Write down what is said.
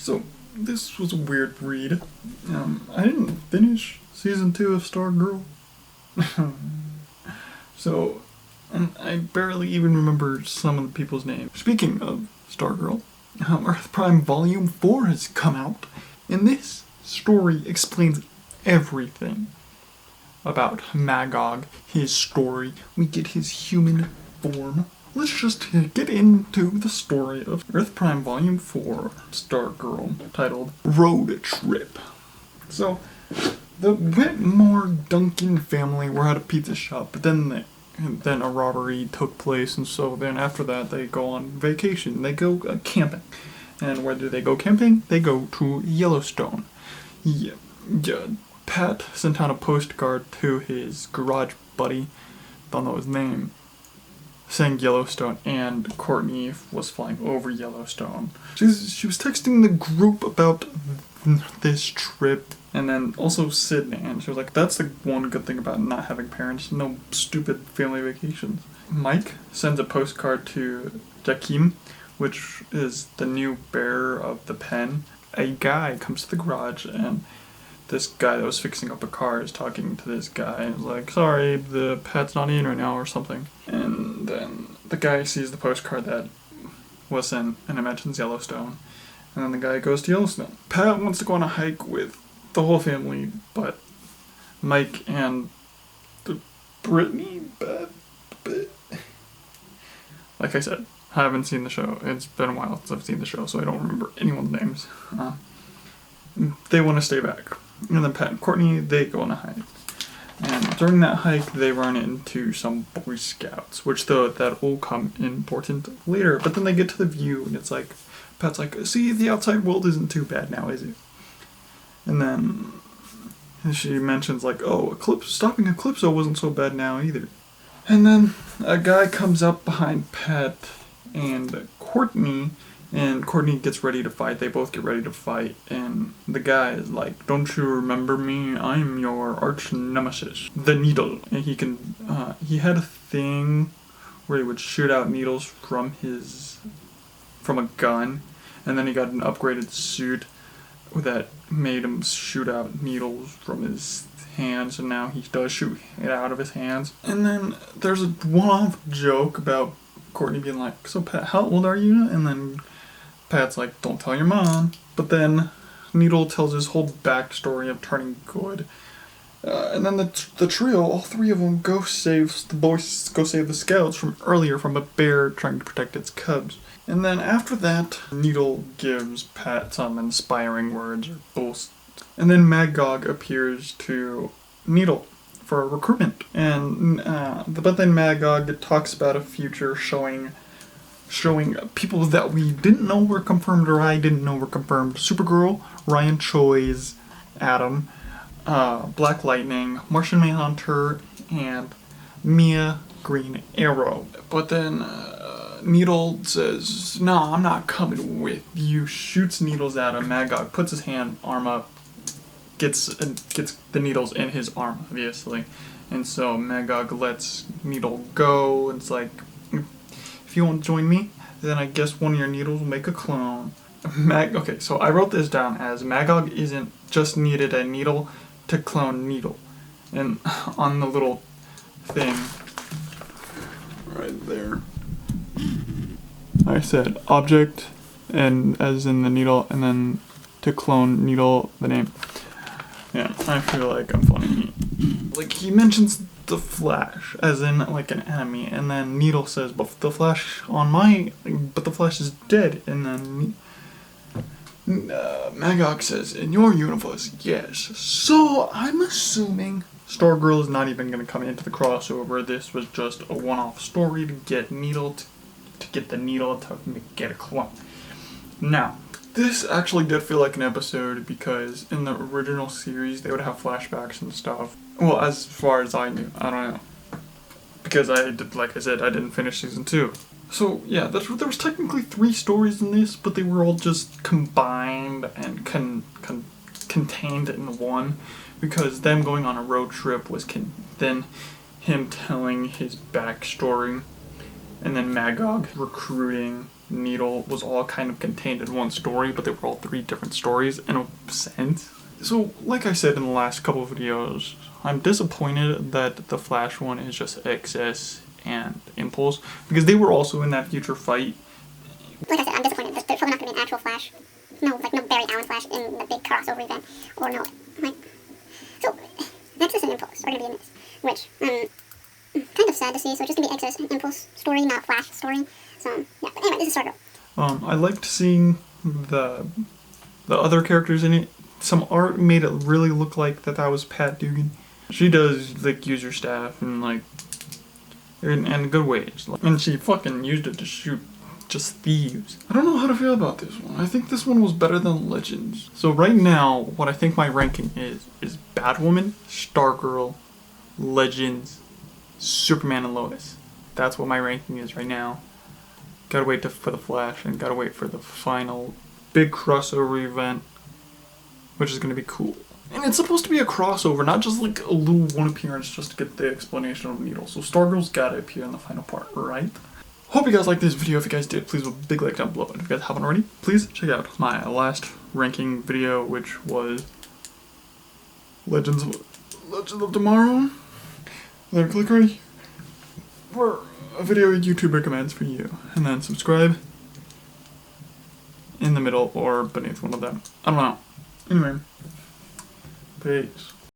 So, this was a weird read. I didn't finish season 2 of Stargirl. So, I barely even remember some of the people's names. Speaking of Stargirl, Earth Prime Volume 4 has come out, and this story explains everything about Magog, his story. We get his human form. Let's just get into the story of Earth Prime Volume 4, Stargirl, titled Road Trip. So, the Whitmore Duncan family were at a pizza shop, but then a robbery took place, and so then after that they go on vacation. They go camping. And where do they go camping? They go to Yellowstone. Yeah, Pat sent out a postcard to his garage buddy, don't know his name, saying Yellowstone, and Cortny was flying over Yellowstone. She was texting the group about this trip, and then also Sydney, and she was like, that's the one good thing about not having parents, no stupid family vacations. Mike sends a postcard to Jakim, which is the new bearer of the pen. A guy comes to the garage, and this guy that was fixing up a car is talking to this guy, and is like, sorry, the pet's not in right now, or something. And then the guy sees the postcard that was sent, and it mentions Yellowstone. And then the guy goes to Yellowstone. Pat wants to go on a hike with the whole family, but Mike and Brittany, Beth. Like I said, I haven't seen the show. It's been a while since I've seen the show, so I don't remember anyone's names. They want to stay back. And then Pat and Cortny, they go on a hike. And during that hike, they run into some Boy Scouts, which that will come important later. But then they get to the view, and it's like, Pat's like, see, the outside world isn't too bad now, is it? And then she mentions like, oh, stopping Eclipso wasn't so bad now either. And then a guy comes up behind Pat and Cortny, and Cortny gets ready to fight. They both get ready to fight, and the guy is like, don't you remember me? I'm your arch nemesis, the Needle. And he had a thing where he would shoot out needles from a gun, and then he got an upgraded suit that made him shoot out needles from his hands, and now he does shoot it out of his hands. And then there's a one-off joke about Cortny being like, so Pat, how old are you? And then Pat's like, don't tell your mom. But then Needle tells his whole backstory of turning good. And then the trio, all three of them, go save the scouts from a bear trying to protect its cubs. And then after that, Needle gives Pat some inspiring words or boast. And then Magog appears to Needle for a recruitment. And but then Magog talks about a future showing people that we didn't know were confirmed, or I didn't know were confirmed. Supergirl, Ryan Choi's Adam, Black Lightning, Martian Manhunter, and Mia Green Arrow. But then Needle says, no, I'm not coming with you, shoots needles at him. Magog puts his arm up, gets the needles in his arm, obviously. And so Magog lets Needle go, and it's like, if you won't join me, then I guess one of your needles will make a clone. Okay, so I wrote this down as Magog isn't just needed a needle to clone Needle. And on the little thing right there, I said object, and as in the needle, and then to clone Needle, the name. Yeah, I feel like I'm funny. Like, he mentions the Flash, as in, like, an enemy, and then Needle says, but the Flash is dead, and then Magog says, in your universe, yes. So, I'm assuming Stargirl is not even going to come into the crossover. This was just a one-off story to get Needle, to get the Needle to get a clone. Now, this actually did feel like an episode, because in the original series, they would have flashbacks and stuff. Well, as far as I knew, I don't know. Because like I said, I didn't finish season 2. So, yeah, there was technically 3 stories in this, but they were all just combined and contained in one, because them going on a road trip was then him telling his backstory, and then Magog recruiting Needle was all kind of contained in one story, but they were all 3 different stories in a sense. So, like I said in the last couple of videos, I'm disappointed that the Flash one is just Excess and Impulse, because they were also in that future fight. Like I said, I'm disappointed that there's probably not going to be an actual Flash. No, like no Barry Allen Flash in the big crossover event, or no, like, so, Excess and Impulse are going to be in this, which I'm kind of sad to see, so it's just going to be Excess and Impulse story, not Flash story, so, yeah, but anyway, this is Stargirl. I liked seeing the other characters in it. Some art made it really look like that was Pat Dugan. She does, like, use her staff and, like, in good ways. And she fucking used it to shoot just thieves. I don't know how to feel about this one. I think this one was better than Legends. So right now, what I think my ranking is Batwoman, Stargirl, Legends, Superman, and Lois. That's what my ranking is right now. Gotta wait for the Flash, and gotta wait for the final big crossover event, which is gonna be cool. And it's supposed to be a crossover, not just like a little one appearance just to get the explanation of Needle. So Stargirl's gotta appear in the final part, right? Hope you guys liked this video. If you guys did, please leave a big like down below. And if you guys haven't already, please check out my last ranking video, which was Legends of Tomorrow. Then click right here for a video YouTube recommends for you. And then subscribe in the middle or beneath one of them. I don't know. Anyway. Peace.